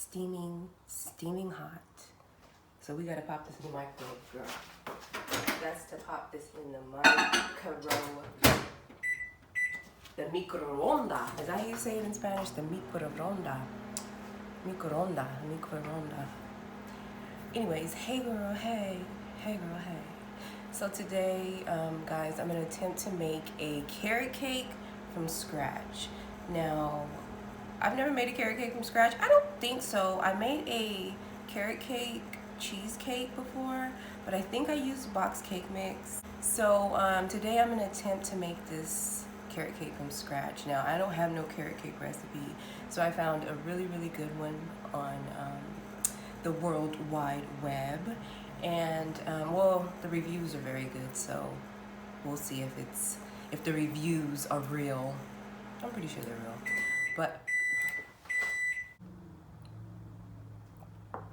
steaming hot. So we gotta pop this in the microwave, girl. That's to pop this in the microwave. The microonda. Is that how you say it in Spanish? The microonda. Microonda. Anyways, hey girl, hey. Hey girl, hey. So today, guys, I'm gonna attempt to make a carrot cake from scratch. Now, I've never made a carrot cake from scratch. I don't think so. I made a carrot cake cheesecake before, but I think I used box cake mix. So today I'm gonna attempt to make this carrot cake from scratch. Now, I don't have no carrot cake recipe, so I found a really good one on the World Wide Web, and well, the reviews are very good, so we'll see if the reviews are real. I'm pretty sure they're real, but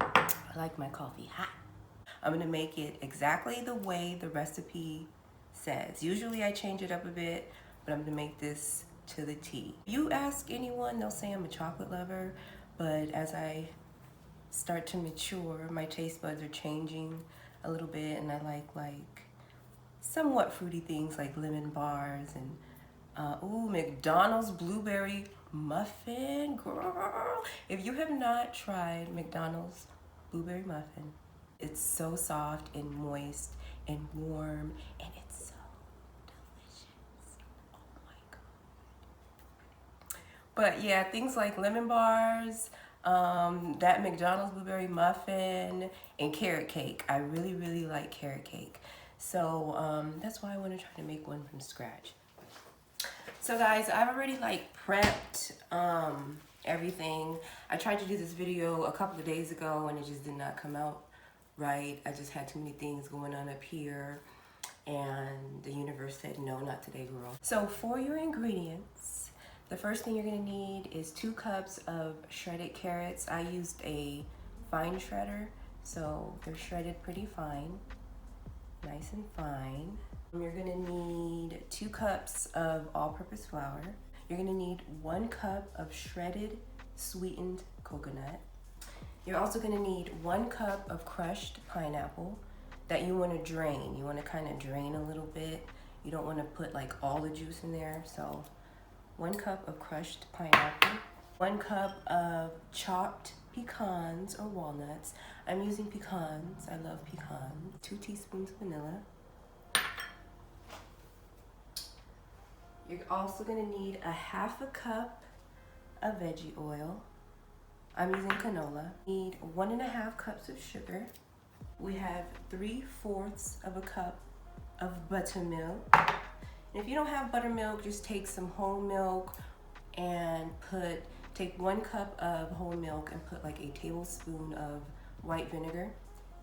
I like my coffee hot. I'm gonna make it exactly the way the recipe says. Usually I change it up a bit, but I'm gonna make this to the T. You ask anyone, they'll say I'm a chocolate lover, but as I start to mature, my taste buds are changing a little bit, and I like somewhat fruity things like lemon bars and ooh, McDonald's blueberry muffin, girl. If you have not tried McDonald's blueberry muffin, it's so soft and moist and warm, and it's so delicious. Oh my god. But yeah, things like lemon bars, that McDonald's blueberry muffin, and carrot cake. I really like carrot cake. So that's why I want to try to make one from scratch. So guys, I've already like prepped everything. I tried to do this video a couple of days ago and it just did not come out right. I just had too many things going on up here, and the universe said no, not today, girl. So for your ingredients, the first thing you're gonna need is 2 cups of shredded carrots. I used a fine shredder, so they're shredded pretty fine, nice and fine. You're gonna need 2 cups of all-purpose flour. You're gonna need 1 cup of shredded sweetened coconut. You're also gonna need 1 cup of crushed pineapple that you wanna drain. You wanna kind of drain a little bit. You don't wanna put like all the juice in there, so 1 cup of crushed pineapple, 1 cup of chopped pecans or walnuts. I'm using pecans, I love pecans. 2 teaspoons of vanilla. You're also gonna need a 1/2 cup of veggie oil. I'm using canola. Need 1.5 cups of sugar. We have 3/4 of a cup of buttermilk. And if you don't have buttermilk, just take some whole milk and take 1 cup of whole milk and put like a tablespoon of white vinegar.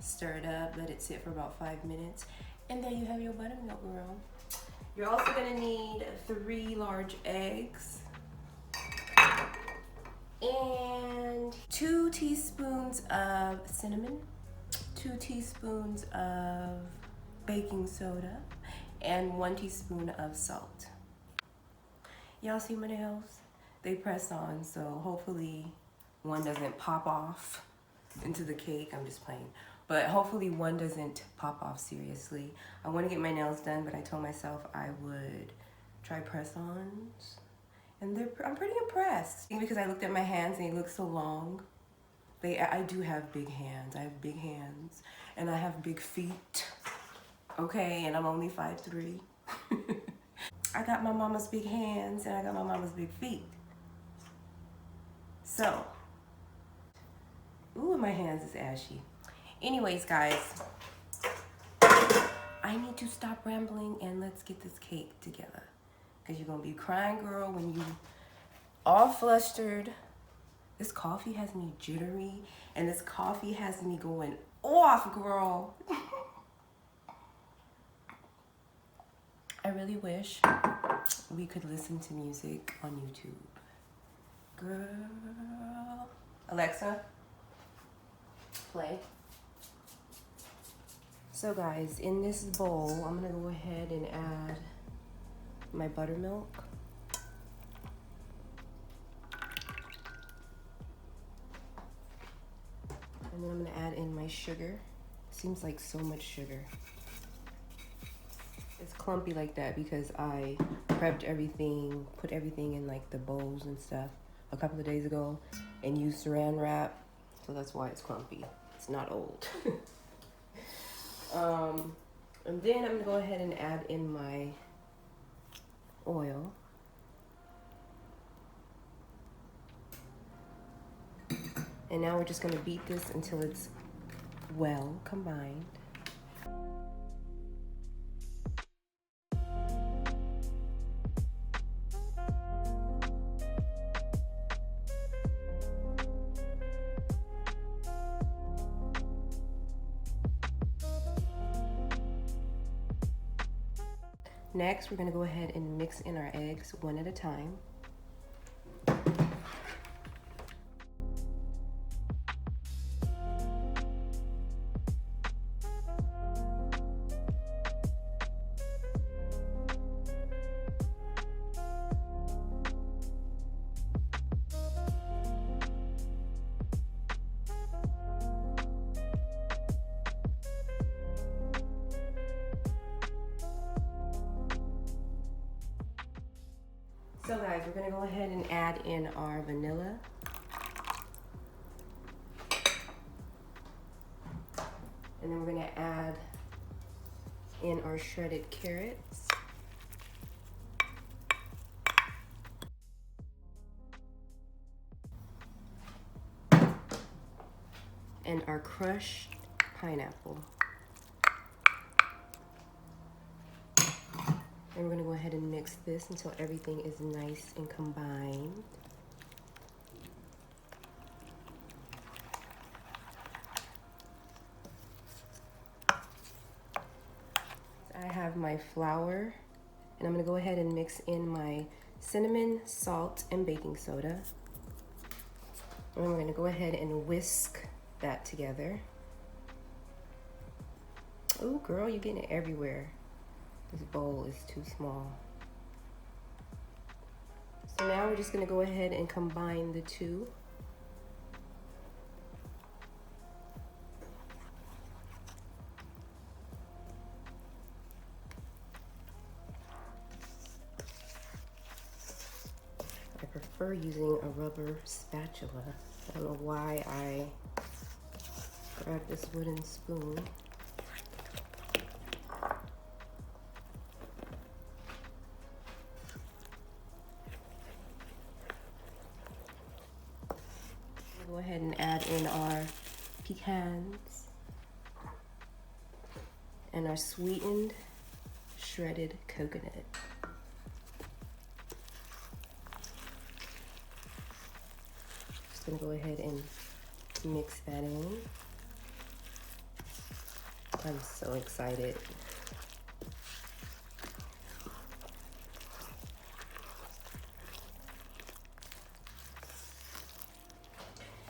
Stir it up, let it sit for about 5 minutes, and there you have your buttermilk, girl. You're also gonna need 3 large eggs and 2 teaspoons of cinnamon, 2 teaspoons of baking soda, and 1 teaspoon of salt. Y'all see my nails? They press on, so hopefully one doesn't pop off into the cake. I'm just playing. But hopefully one doesn't pop off seriously. I want to get my nails done, but I told myself I would try press-ons. And I'm pretty impressed. Because I looked at my hands and they look so long. I do have big hands. I have big hands. And I have big feet. Okay, and I'm only 5'3". I got my mama's big hands and I got my mama's big feet. So, ooh, my hands is ashy. Anyways, guys, I need to stop rambling and let's get this cake together. Because you're going to be crying, girl, when you all flustered. This coffee has me jittery, and this coffee has me going off, girl. I really wish we could listen to music on YouTube. Girl. Alexa, play. So guys, in this bowl, I'm gonna go ahead and add my buttermilk. And then I'm gonna add in my sugar. Seems like so much sugar. It's clumpy like that because I prepped everything, put everything in like the bowls and stuff a couple of days ago and used saran wrap. So that's why it's clumpy. It's not old. And then I'm gonna go ahead and add in my oil. And now we're just gonna beat this until it's well combined. Next, we're gonna go ahead and mix in our eggs one at a time. So guys, we're gonna go ahead and add in our vanilla. And then we're gonna add in our shredded carrots. And our crushed pineapple. And we're gonna go ahead and mix this until everything is nice and combined. I have my flour, and I'm gonna go ahead and mix in my cinnamon, salt, and baking soda. And we're gonna go ahead and whisk that together. Oh girl, you're getting it everywhere. This bowl is too small. So now we're just gonna go ahead and combine the two. I prefer using a rubber spatula. I don't know why I grabbed this wooden spoon. Go ahead and add in our pecans and our sweetened shredded coconut. Just gonna go ahead and mix that in. I'm so excited.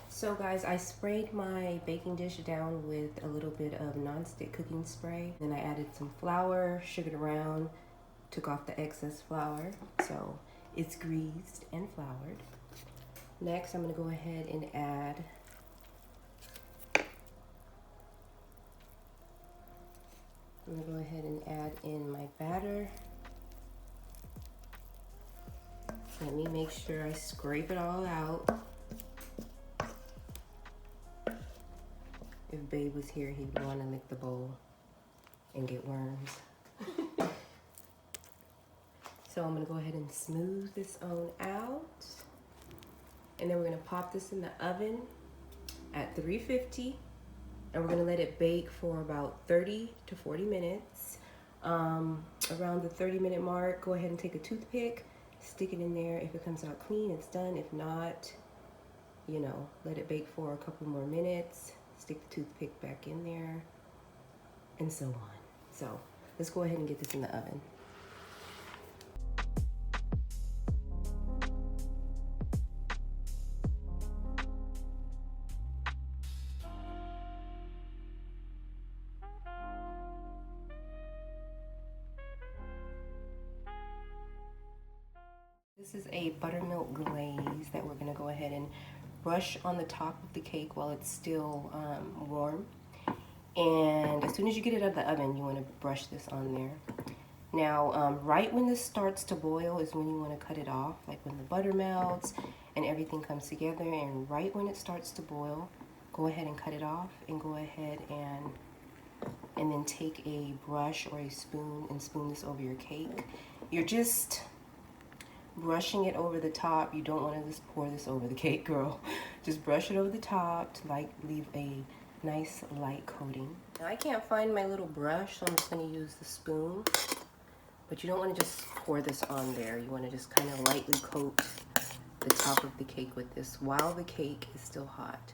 So guys, I sprayed my baking dish down with a little bit of nonstick cooking spray. Then I added some flour, sugared around, took off the excess flour. So it's greased and floured. Next, I'm gonna go ahead and add in my batter. Let me make sure I scrape it all out. If Babe was here, he'd want to lick the bowl and get worms. So I'm gonna go ahead and smooth this on out. And then we're gonna pop this in the oven at 350. And we're gonna let it bake for about 30 to 40 minutes. Around the 30-minute mark, go ahead and take a toothpick, stick it in there. If it comes out clean, it's done. If not, you know, let it bake for a couple more minutes. Stick the toothpick back in there, and so on. So let's go ahead and get this in the oven. This is a buttermilk glaze that we're gonna go ahead and brush on the top of the cake while it's still warm. And as soon as you get it out of the oven, you want to brush this on there. Now, right when this starts to boil is when you want to cut it off, like when the butter melts and everything comes together. And right when it starts to boil, go ahead and cut it off, and go ahead and then take a brush or a spoon and spoon this over your cake. You're just brushing it over the top. You don't want to just pour this over the cake, girl. Just brush it over the top to like leave a nice light coating. Now I can't find my little brush, so I'm just going to use the spoon. But you don't want to just pour this on there. You want to just kind of lightly coat the top of the cake with this while the cake is still hot.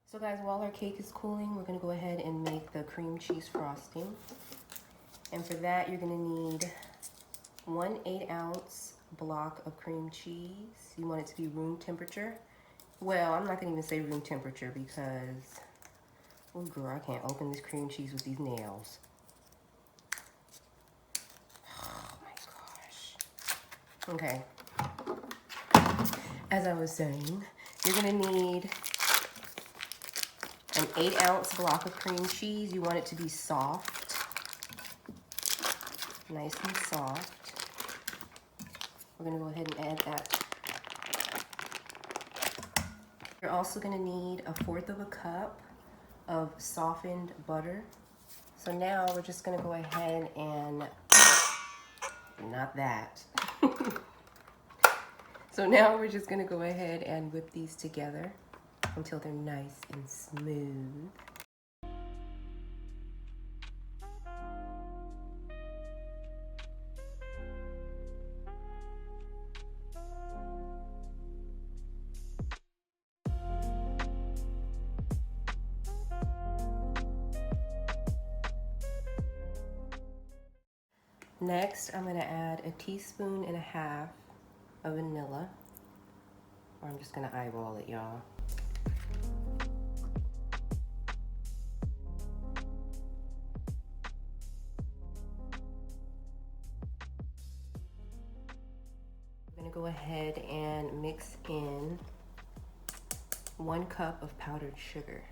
So guys, while our cake is cooling, we're gonna go ahead and make the cream cheese frosting. And for that, you're gonna need 1 8-ounce block of cream cheese. You want it to be room temperature. Well, I'm not gonna even say room temperature because, oh girl, I can't open this cream cheese with these nails. Oh my gosh. Okay. As I was saying, you're gonna need an 8-ounce block of cream cheese. You want it to be soft, nice and soft. We're gonna go ahead and add that. You're also gonna need 1/4 of a cup of softened butter. So now we're just gonna go ahead and, not that. So now we're just gonna go ahead and whip these together until they're nice and smooth. Next, I'm gonna add 1.5 teaspoons of vanilla. Or I'm just gonna eyeball it, y'all. I'm gonna go ahead and mix in 1 cup of powdered sugar.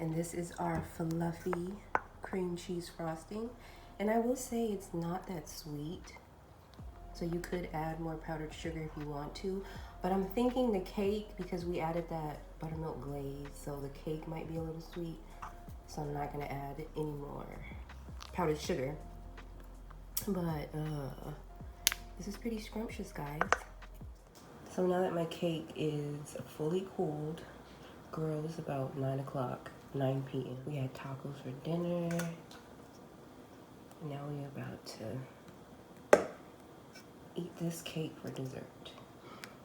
And this is our fluffy cream cheese frosting. And I will say it's not that sweet. So you could add more powdered sugar if you want to. But I'm thinking the cake, because we added that buttermilk glaze, so the cake might be a little sweet. So I'm not gonna add any more powdered sugar. But this is pretty scrumptious, guys. So now that my cake is fully cooled, girl, it's about 9 o'clock. 9 p.m. We had tacos for dinner. Now we're about to eat this cake for dessert.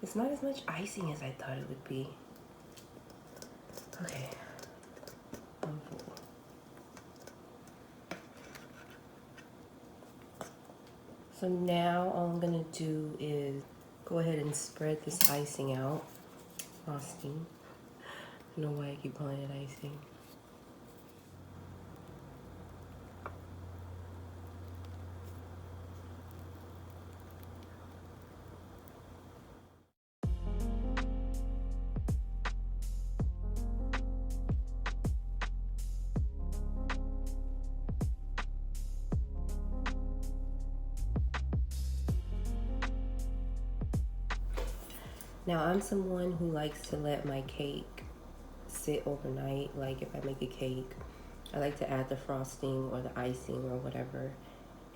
It's not as much icing as I thought it would be. Okay, I'm full. So now all I'm gonna do is go ahead and spread this icing out. Frosting. I don't know why I keep calling it icing. Now, I'm someone who likes to let my cake sit overnight. Like if I make a cake, I like to add the frosting or the icing or whatever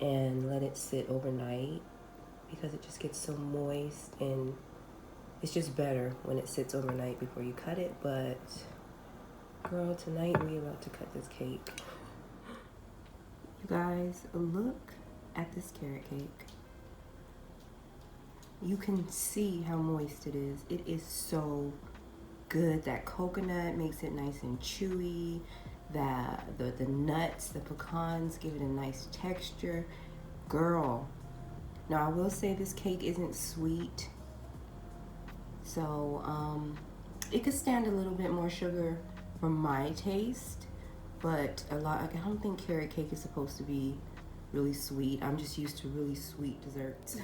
and let it sit overnight because it just gets so moist, and it's just better when it sits overnight before you cut it. But girl, tonight we're about to cut this cake. You guys, look at this carrot cake. You can see how moist it is. It is so good. That coconut makes it nice and chewy. The nuts, the pecans give it a nice texture. Girl, now I will say this cake isn't sweet, so it could stand a little bit more sugar for my taste, but I don't think carrot cake is supposed to be really sweet. I'm just used to really sweet desserts.